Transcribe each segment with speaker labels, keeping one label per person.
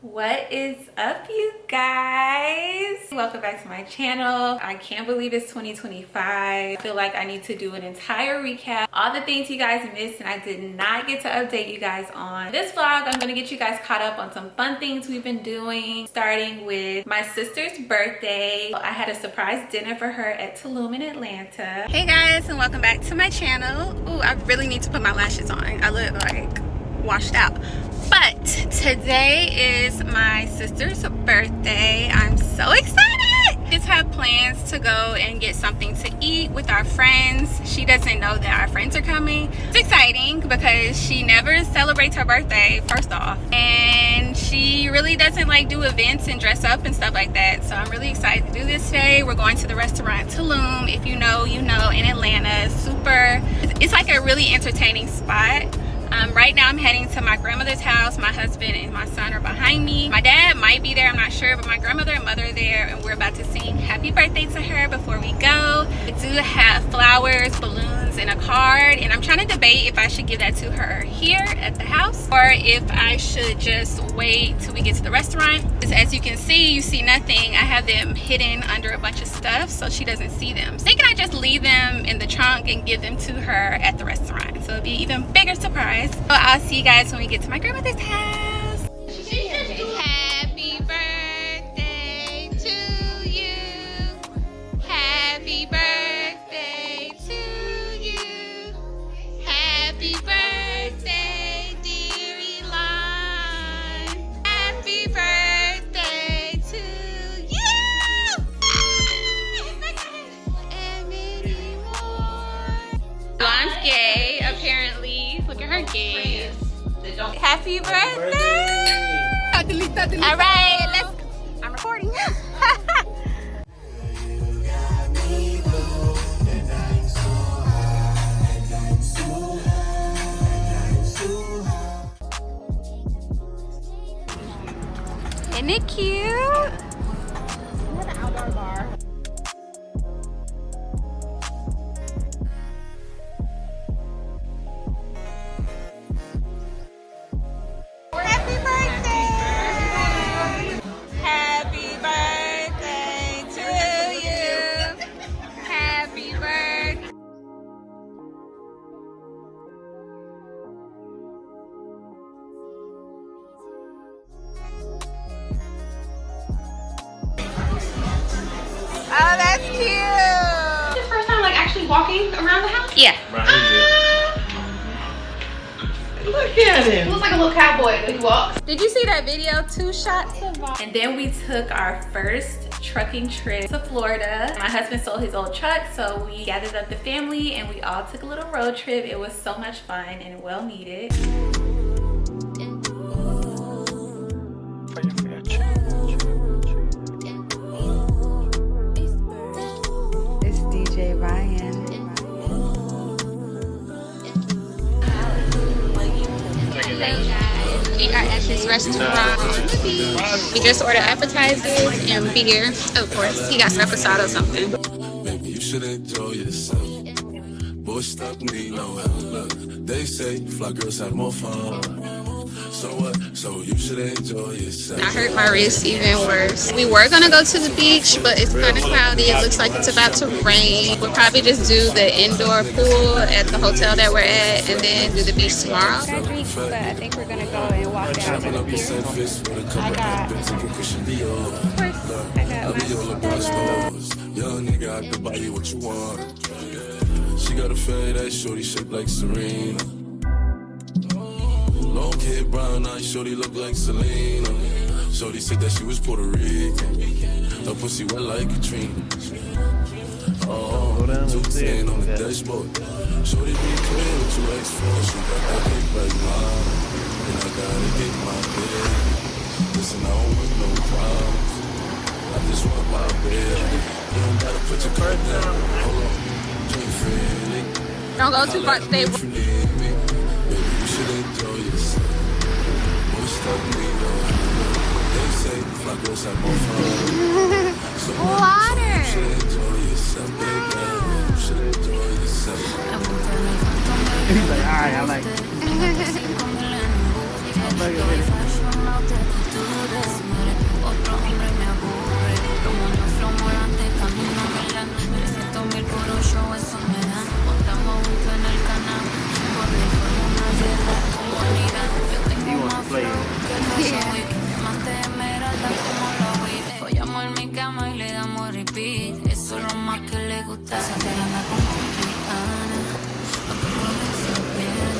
Speaker 1: What is up, you guys? Welcome back to my channel. I can't believe it's 2025. I feel like I need to do an entire recap, all the things you guys missed and I did not get to update you guys on. This vlog, I'm gonna get you guys caught up on some fun things we've been doing, starting with my sister's birthday. I had a surprise dinner for her at Tulum in Atlanta. Hey guys, and welcome back to my channel. Ooh, I really need to put my lashes on. I look like washed out. But today is my sister's birthday. I'm so excited. Just have plans to go and get something to eat with our friends. She doesn't know that our friends are coming. It's exciting because she never celebrates her birthday, first off. And she really doesn't like do events and dress up and stuff like that. So I'm really excited to do this today. We're going to the restaurant Tulum. If you know, you know, in Atlanta. It's like a really entertaining spot. Right now I'm heading to my grandmother's house. My husband and my son are behind me. My dad might be there, I'm not sure, but my grandmother and mother are there, and we're about to sing happy birthday to her before we go. I do have flowers, balloons, and a card, and I'm trying to debate if I should give that to her here at the house or if I should just wait till we get to the restaurant. As you can see, you see nothing. I have them hidden under a bunch of stuff so she doesn't see them. So thinking I just leave them in the trunk and give them to her at the restaurant, so it'll be an even bigger surprise. So I'll see you guys when we get to my grandmother's house. Happy birthday to you. Happy birthday to you. Happy birthday, dear Elon. Happy birthday to you. And many more. Elon's gay, apparently. Look at her gaze. Happy birthday! All right, I'm recording. Isn't it cute? We're at the outdoor bar. Happy birthday! Happy birthday to you! Happy birthday! Oh, that's cute!
Speaker 2: This first time, like, actually walking around the house?
Speaker 1: Yeah.
Speaker 3: Look at him.
Speaker 2: He looks like a little cowboy when he walks.
Speaker 1: Did you see that video? 2 shots of vodka. And then we took our first trucking trip to Florida. My husband sold his old truck, so we gathered up the family and we all took a little road trip. It was so much fun and well needed.
Speaker 4: It's DJ Ryan.
Speaker 1: We are at this restaurant. We just ordered appetizers and beer. Of course, he got some reposado or something.
Speaker 5: Maybe you should enjoy yourself. Boy, stop need no help. Look, they say fly girls have more fun. So what? So you should enjoy yourself.
Speaker 1: I hurt my wrist even worse. We were gonna go to the beach, but it's kind of cloudy. It looks like it's about to rain. We'll probably just do the indoor pool at the hotel that we're at and then do the beach tomorrow.
Speaker 4: But I think we're gonna go and walk down to the pier. I got
Speaker 5: Young nigga, I can buy you what you want. She got a fat ass shorty shaped like Serena. Long hair, brown eyes, shorty look like Selena. Shorty said that she was Puerto Rican. Her pussy wet like Katrina. Oh, 210 on the dashboard. Shorty be clear what you asked for. She got that big back mom, and I gotta get my bed. Listen, I don't want no problems. I just want my bed. You don't gotta put your card down. Hold on, drink freely.
Speaker 1: Don't go too far, stay.
Speaker 5: If you need me, baby, you should enjoy yourself. Most of me know. They say fly girls have more fun. So
Speaker 1: Water.
Speaker 5: you should enjoy yourself, baby. You should enjoy yourself.
Speaker 3: He's like, alright, I like it. I'm like it.
Speaker 6: beat. Eso es lo más que le gusta. Esa terana con Rihanna. Aunque con eso viene.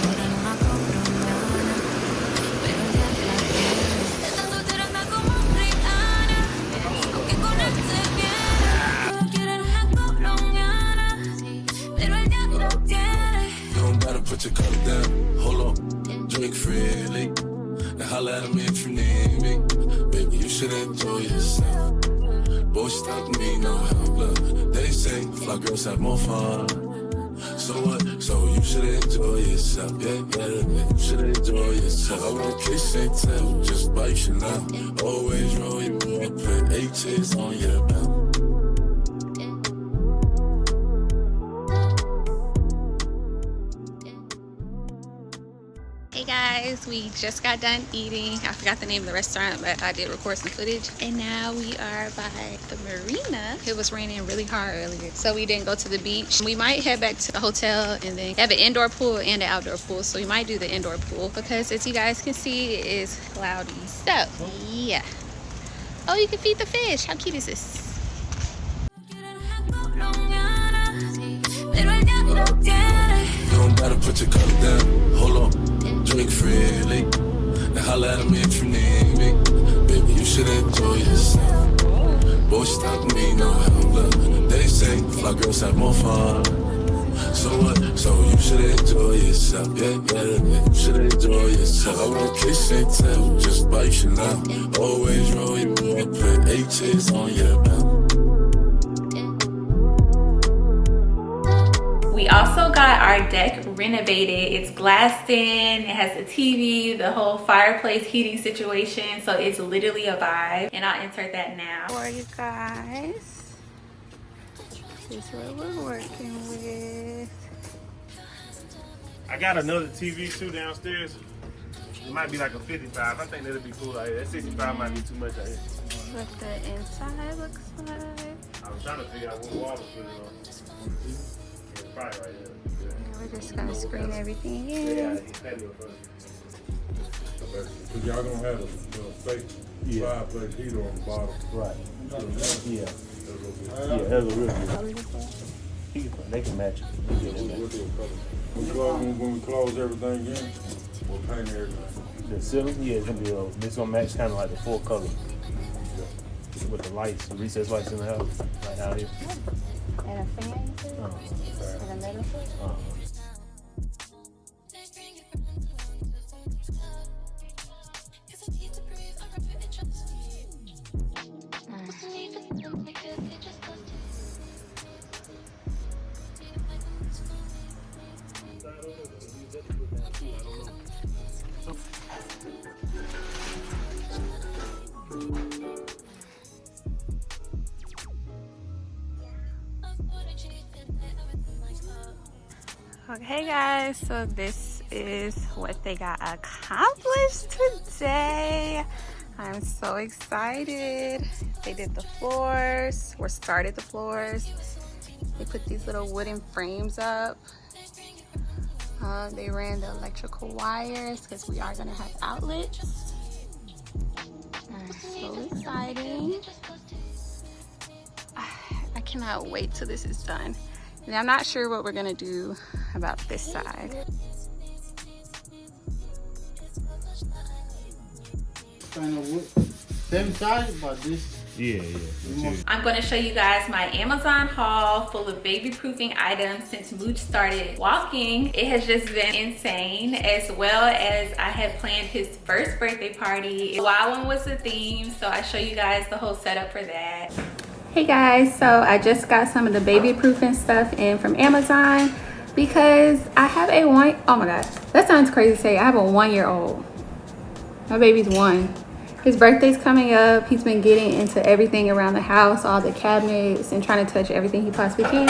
Speaker 6: Ahora en una colombiana. Pero ya la tiene. Esta soltera anda como Rihanna. Aunque con él se viene. Todos quieren una colombiana. Pero él ya lo tiene.
Speaker 5: You don't gotta put your cup down. Hold on, drink freely. And holla at me if you need me. Baby, you should enjoy yourself. Boy, stop me, no help. Look, they say fly girls have more fun. So what? So you should enjoy yourself. Yeah, you should enjoy yourself. I want kiss and tell, just bite you now. Always roll your boy, put H's on your belt.
Speaker 1: Hey guys, we just got done eating. I forgot the name of the restaurant, but I did record some footage. And now we are by the marina. It was raining really hard earlier, so we didn't go to the beach. We might head back to the hotel, and then have an indoor pool and an outdoor pool. So we might do the indoor pool because, as you guys can see, it is cloudy. So yeah. Oh, you can feed the fish. How cute is this?
Speaker 5: You don't gotta put your cup down. Hold on, drink freely. And holla at me if you need me. Baby, you should enjoy yourself. Boy, stop me, no help. Look, they say fly girls have more fun. So what? So you should enjoy yourself. Yeah, you should enjoy yourself. I want kiss and tell, just bite you now. Always roll your boy, put H's on your belt.
Speaker 1: We also got our deck renovated. It's glassed in, it has the TV, the whole fireplace heating situation, so it's literally a vibe. And I'll insert that now for you guys. This is what we're working with.
Speaker 7: I got another TV too downstairs. It might be like a 55. I think that'll be cool out here. That 65 might be too much out here.
Speaker 1: What the inside looks like.
Speaker 7: I was trying to figure out what wall to put it on. Probably right here.
Speaker 1: Yeah, we're just gonna screen everything in.
Speaker 7: Yeah, patio first.
Speaker 8: Cause y'all gonna have a fake fireplace heater on the bottom.
Speaker 7: Right. Yeah.
Speaker 8: Yeah,
Speaker 7: that's a real good. They can match it.
Speaker 8: When we close everything in, we'll paint everything.
Speaker 7: The ceiling, yeah, it's gonna be this gonna match kind of like the full color with the lights, the recessed lights in the house, like out here.
Speaker 1: And a fan too? And a middle foot? Okay guys, so this is what they got accomplished today. I'm so excited. They did the floors, or started the floors. They put these little wooden frames up. They ran the electrical wires because we are gonna have outlets. So exciting. I cannot wait till this is done. And I'm not sure what we're gonna do about this side.
Speaker 3: Kind of wood. Same size, but this.
Speaker 7: Yeah.
Speaker 1: I'm going to show you guys my Amazon haul full of baby proofing items since Mooch started walking. It has just been insane, as well as I had planned his first birthday party. Wild One was the theme, so I show you guys the whole setup for that. Hey guys, so I just got some of the baby proofing stuff in from Amazon because I have a oh my god, that sounds crazy to say, I have a 1-year-old. My baby's 1. His birthday's coming up. He's been getting into everything around the house, all the cabinets, and trying to touch everything he possibly can.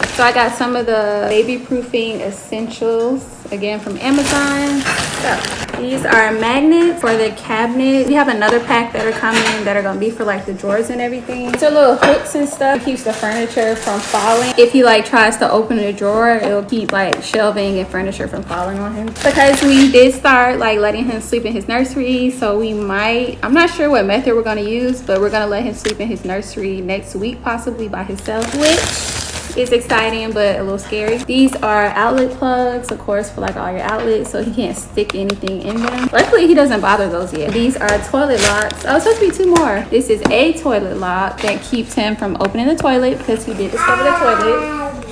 Speaker 1: So I got some of the baby proofing essentials, again, from Amazon. So These are magnets for the cabinet. We have another pack that are coming that are gonna be for like the drawers and everything. These are little hooks and stuff. It keeps the furniture from falling. If he like tries to open the drawer, it'll keep like shelving and furniture from falling on him. Because we did start like letting him sleep in his nursery, so we might, I'm not sure what method we're gonna use, but we're gonna let him sleep in his nursery next week, possibly by himself, which is exciting but a little scary. These are outlet plugs, of course, for like all your outlets, so he can't stick anything in them. Luckily he doesn't bother those yet. These are toilet locks. Oh, it's supposed to be 2 more. This is a toilet lock that keeps him from opening the toilet, because he did discover the toilet.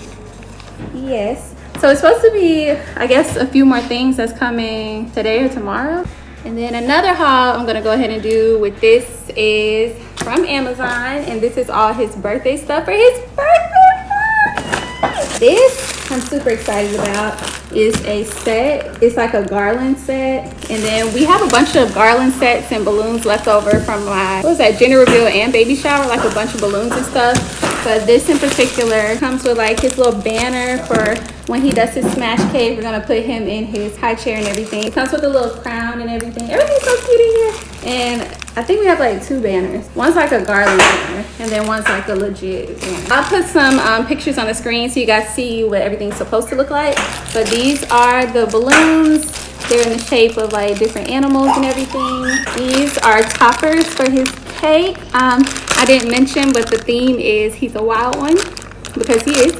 Speaker 1: Yes, so it's supposed to be, I guess, a few more things that's coming today or tomorrow. And then another haul I'm gonna go ahead and do with this is from Amazon, and this is all his birthday stuff for his birthday. This I'm super excited about is a set. It's like a garland set, and then we have a bunch of garland sets and balloons left over from my, what was that, gender reveal and baby shower, like a bunch of balloons and stuff. But this in particular comes with like his little banner for when he does his smash cake. We're gonna put him in his high chair and everything. It comes with a little crown and everything. Everything's so cute in here. And I think we have like 2 banners. One's like a garland banner, and then one's like a legit banner. I'll put some pictures on the screen so you guys see what everything's supposed to look like. But these are the balloons. They're in the shape of like different animals and everything. These are toppers for his cake. I didn't mention, but the theme is he's a wild one, because he is.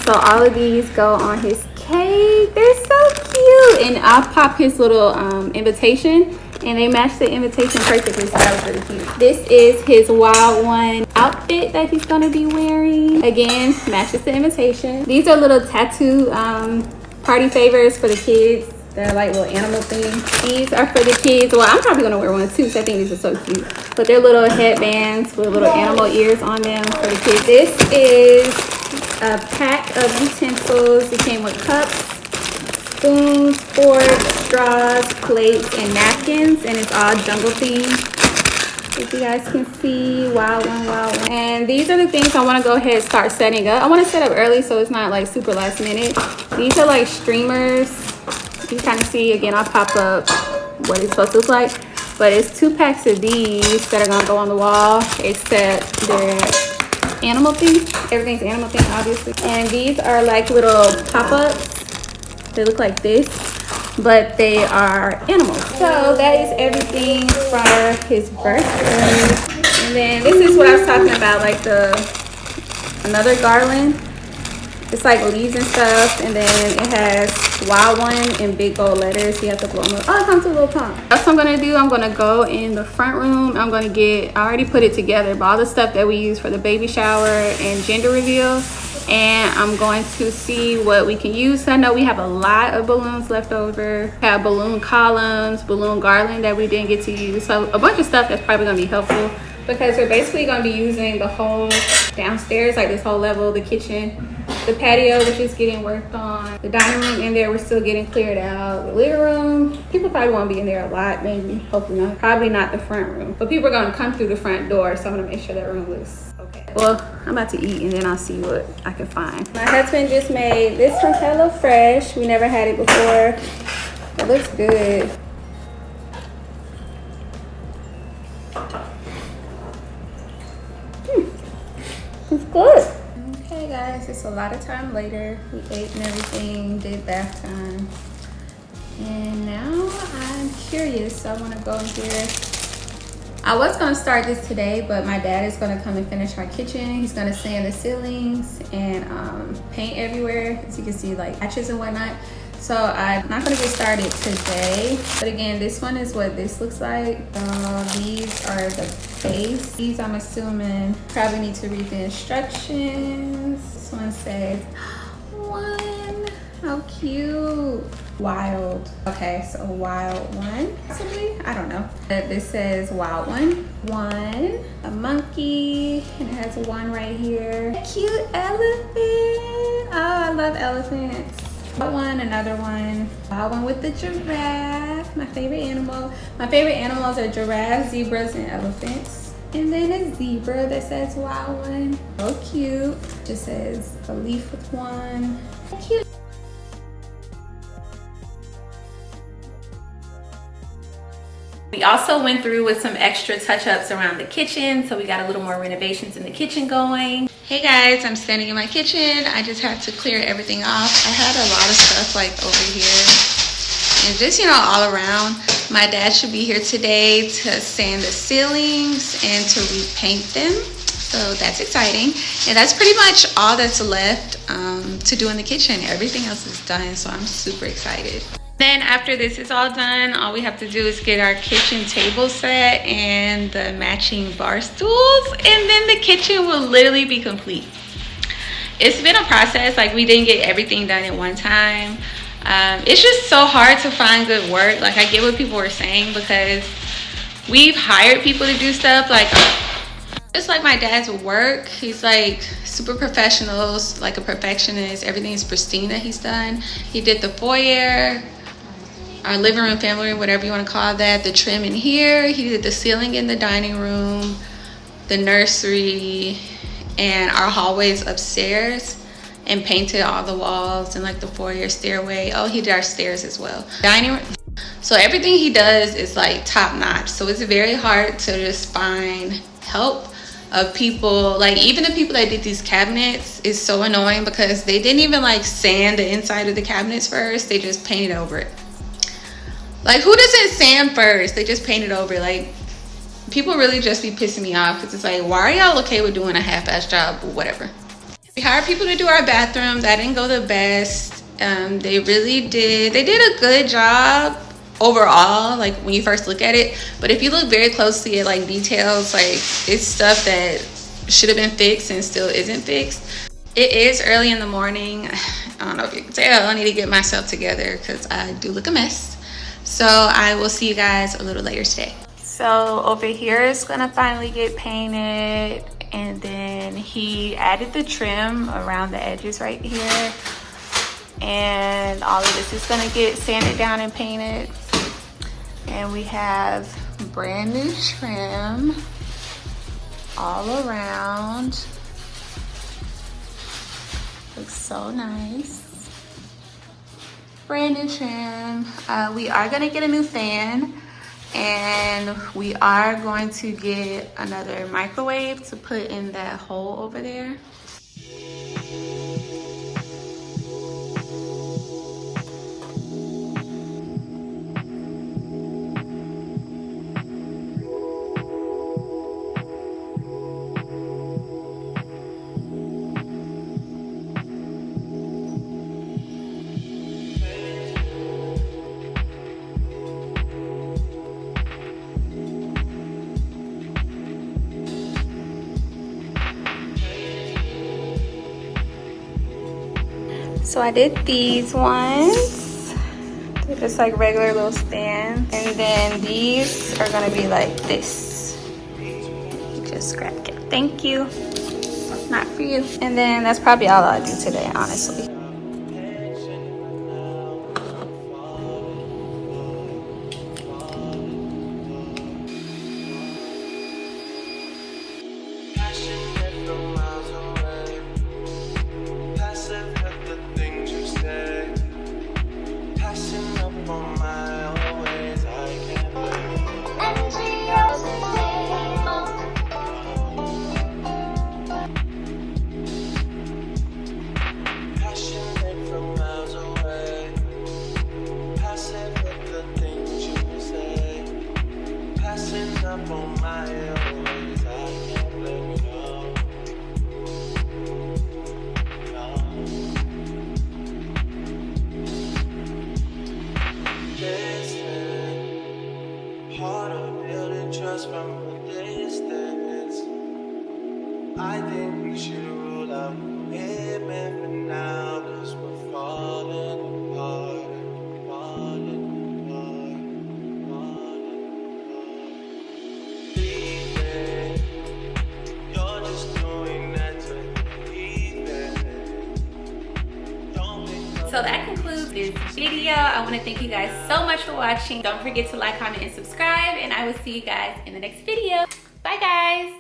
Speaker 1: So all of these go on his cake. They're so cute. And I'll pop his little invitation, and they match the invitation perfectly, so that was really cute. This is his wild one outfit that he's gonna be wearing. Again, matches the invitation. These are little tattoo party favors for the kids. They're like little animal themed. These are for the kids. Well, I'm probably gonna wear one too, so I think these are so cute. But they're little headbands with little animal ears on them for the kids. This is a pack of utensils. It came with cups, spoons, forks, straws, plates, and napkins, and it's all jungle themed. If you guys can see, wild one, wild one. And these are the things I want to go ahead and start setting up. I want to set up early so it's not like super last minute. These are like streamers. You can kind of see, again, I'll pop up what it's supposed to look like. But it's 2 packs of these that are going to go on the wall, except they're animal themed. Everything's animal themed, obviously. And these are like little pop-ups. They look like this, but they are animals. So that is everything for his birthday. And then this is what I was talking about, like another garland. It's like leaves and stuff, and then it has wild one in big gold letters. You have to blow them up. Oh, it comes with a little pump. That's what I'm gonna do. I'm gonna go in the front room. I'm gonna get, I already put it together, but all the stuff that we use for the baby shower and gender reveal. And I'm going to see what we can use. I know we have a lot of balloons left over. We have balloon columns, balloon garland that we didn't get to use. So a bunch of stuff that's probably gonna be helpful, because we're basically gonna be using the whole downstairs, like this whole level, the kitchen, the patio, which is getting worked on, the dining room in there, we're still getting cleared out, the living room, people probably won't be in there a lot, maybe, hopefully not, probably not the front room, but people are going to come through the front door, so I'm going to make sure that room looks okay. Well, I'm about to eat, and then I'll see what I can find. My husband just made this from HelloFresh. We never had it before. It looks good. It's good. Okay guys, it's a lot of time later. We ate and everything, did bath time. And now I'm curious, so I want to go in here. I was going to start this today, but my dad is going to come and finish our kitchen. He's going to sand the ceilings and paint everywhere, as you can see, like patches and whatnot. So I'm not going to get started today. But again, this one is what this looks like. These are the base. These, I'm assuming, probably need to read the instructions. This one says, one. How cute. Wild. Okay, so wild one, possibly. I don't know. This says wild one. One. A monkey. And it has one right here. A cute elephant. Oh, I love elephants. One, another one. Wild one with the giraffe, my favorite animal. My favorite animals are giraffes, zebras, and elephants. And then a zebra that says wild one. So cute. Just says a leaf with one. Cute. We also went through with some extra touch-ups around the kitchen, so we got a little more renovations in the kitchen going. Hey guys, I'm standing in my kitchen. I just had to clear everything off. I had a lot of stuff like over here and just, you know, all around. My dad should be here today to sand the ceilings and to repaint them, so that's exciting. And that's pretty much all that's left to do in the kitchen. Everything else is done, so I'm super excited. Then after this is all done, all we have to do is get our kitchen table set and the matching bar stools, and then the kitchen will literally be complete. It's been a process. Like, we didn't get everything done at one time. It's just so hard to find good work. Like, I get what people were saying, because we've hired people to do stuff like just like my dad's work. He's like super professional, like a perfectionist. Everything is pristine that he's done. He did the foyer, our living room, family room, whatever you want to call that, the trim in here. He did the ceiling in the dining room, the nursery, and our hallways upstairs, and painted all the walls and like the foyer, stairway. Oh, he did our stairs as well. Dining room. So everything he does is like top notch. So it's very hard to just find help of people. Like, even the people that did these cabinets is so annoying, because they didn't even like sand the inside of the cabinets first. They just painted over it. Like, who doesn't sand first? They just painted over it. Like, people really just be pissing me off, because it's like, why are y'all okay with doing a half-ass job or whatever? We hired people to do our bathrooms. That didn't go the best. They really did. They did a good job overall, like when you first look at it. But if you look very closely at like details, like it's stuff that should have been fixed and still isn't fixed. It is early in the morning. I don't know if you can tell. I need to get myself together because I do look a mess. So I will see you guys a little later today. So over here is gonna finally get painted, and then he added the trim around the edges right here, and all of this is gonna get sanded down and painted. And we have brand new trim all around. Looks so nice. Brand new trim. We are gonna get a new fan, and we are going to get another microwave to put in that hole over there. So I did these ones. They're just like regular little stands. And then these are gonna be like this. Just grab it. Thank you. Not for you. And then that's probably all I'll do today, honestly.
Speaker 5: I think we should rule out commitment for now, 'cause we're falling apart, falling apart, falling apart. Leaving, you're just doing that to leave it. So that concludes this video. I want to thank you guys so much for watching. Don't forget to like, comment, and subscribe, and I will see you guys in the next video. Bye guys.